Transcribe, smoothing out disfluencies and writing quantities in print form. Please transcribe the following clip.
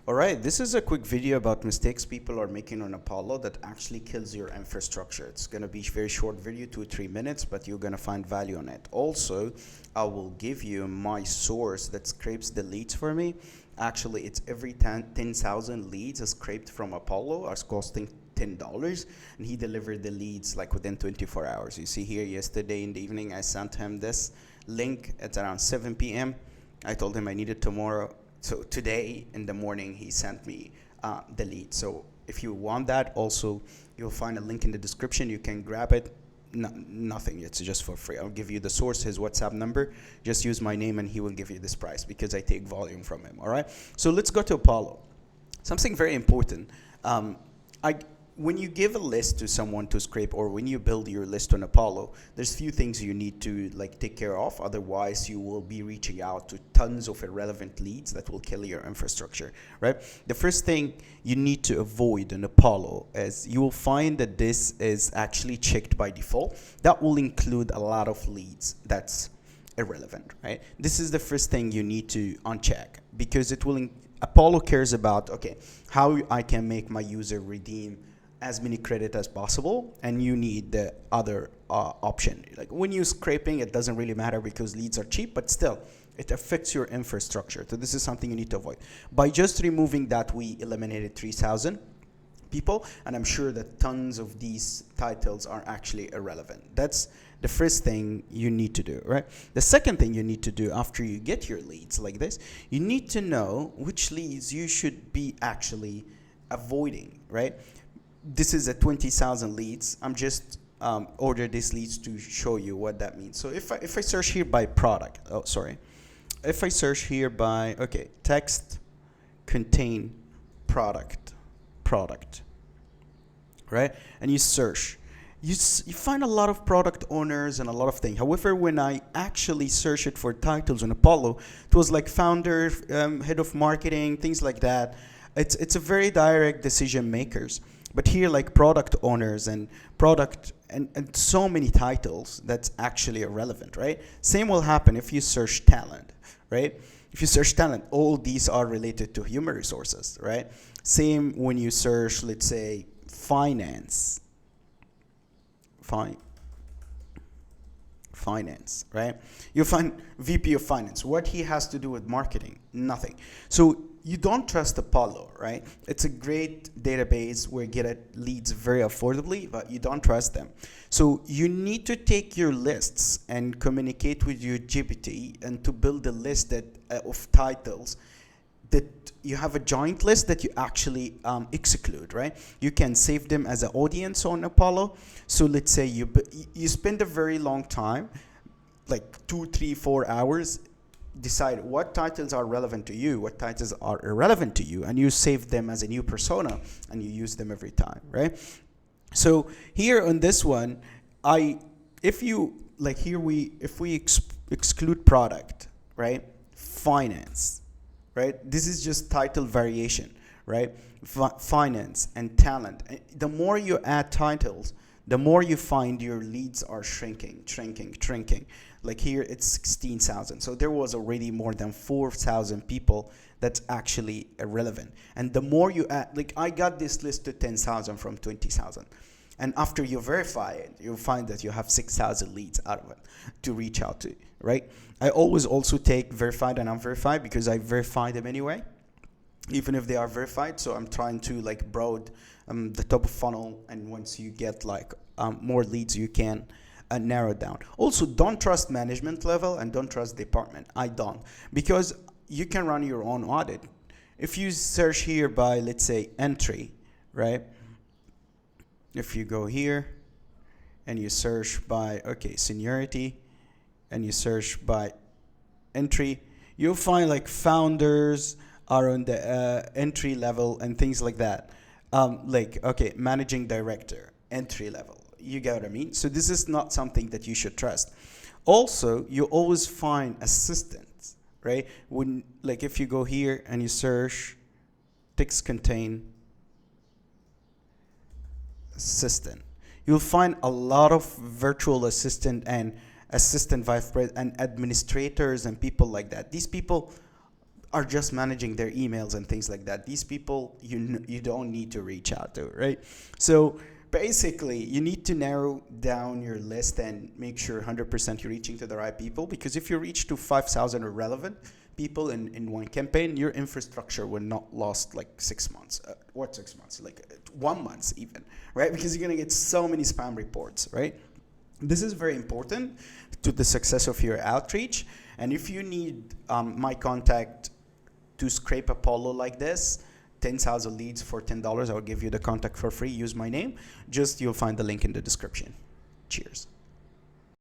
All right, this is a quick video about mistakes people are making on Apollo that actually kills your infrastructure. It's going to be a very short video, 2-3 minutes, but you're going to find value on it. Also, I will give you my source that scrapes the leads for me. Actually, it's every 10,000 leads scraped from Apollo are costing $10, and he delivered the leads like within 24 hours. You see here, yesterday in the evening, I sent him this link at around 7 p.m. I told him I need it tomorrow. So today in the morning, he sent me the lead. So if you want that, also, you'll find a link in the description. You can grab it. Nothing. It's just for free. I'll give you the source, his WhatsApp number. Just use my name, and he will give you this price because I take volume from him. All right? So let's go to Apollo. Something very important. When you give a list to someone to scrape, or when you build your list on Apollo, there's few things you need to take care of. Otherwise, you will be reaching out to tons of irrelevant leads that will kill your infrastructure, right? The first thing you need to avoid in Apollo is you will find that this is actually checked by default. That will include a lot of leads that's irrelevant, right? This is the first thing you need to uncheck because it will. Apollo cares about, okay, how I can make my user redeem as many credit as possible, and you need the other option. Like when you're scraping, it doesn't really matter because leads are cheap, but still, it affects your infrastructure. So this is something you need to avoid. By just removing that, we eliminated 3,000 people, and I'm sure that tons of these titles are actually irrelevant. That's the first thing you need to do, right? The second thing you need to do after you get your leads like this, you need to know which leads you should be actually avoiding, right? This is a 20,000 leads. I'm just ordered these leads to show you what that means. So if I search here by product, if I search here by, text contain product, right? And you search, you find a lot of product owners and a lot of things. However, when I actually search it for titles on Apollo, it was like founder, head of marketing, things like that. It's a very direct decision makers. But here, like product owners and product and so many titles, that's actually irrelevant, right? Same will happen if you search talent, right? If you search talent, all these are related to human resources, right? Same when you search, let's say, finance, right? You find VP of finance. What he has to do with marketing? Nothing. So you don't trust Apollo, right? It's a great database where you get leads very affordably, but you don't trust them. So you need to take your lists and communicate with your GPT and to build a list that of titles that you have a joint list that you actually exclude, right? You can save them as an audience on Apollo. So let's say you spend a very long time, like 2, 3, 4 hours, decide what titles are relevant to you, what titles are irrelevant to you, and you save them as a new persona, and you use them every time, right? So here on this one, if we exclude product, right, finance, right, this is just title variation, right, finance and talent. The more you add titles, the more you find your leads are shrinking. Like here, it's 16,000. So there was already more than 4,000 people that's actually irrelevant. And the more you add, like I got this list to 10,000 from 20,000. And after you verify it, you'll find that you have 6,000 leads out of it to reach out to, right? I always also take verified and unverified because I verify them anyway, even if they are verified. So I'm trying to broad the top of funnel, and once you get more leads, you can narrow down. Also, don't trust management level and don't trust department. I don't, because you can run your own audit. If you search here by, let's say, entry, right? If you go here and you search by, seniority, and you search by entry, you'll find founders are on the entry level and things like that. Managing director, entry level. You get what I mean? So this is not something that you should trust. Also, you always find assistants, right? When if you go here and you search text contain assistant, you'll find a lot of virtual assistant and assistant vice president and administrators and people like that. These people are just managing their emails and things like that. These people you don't need to reach out to, right? So basically, you need to narrow down your list and make sure 100% you're reaching to the right people, because if you reach to 5,000 irrelevant people in one campaign, your infrastructure will not last like 6 months. What 6 months? Like 1 month even, right? Because you're gonna get so many spam reports, right? This is very important to the success of your outreach. And if you need my contact to scrape Apollo like this, 10,000 leads for $10, I'll give you the contact for free. Use my name. Just you'll find the link in the description. Cheers.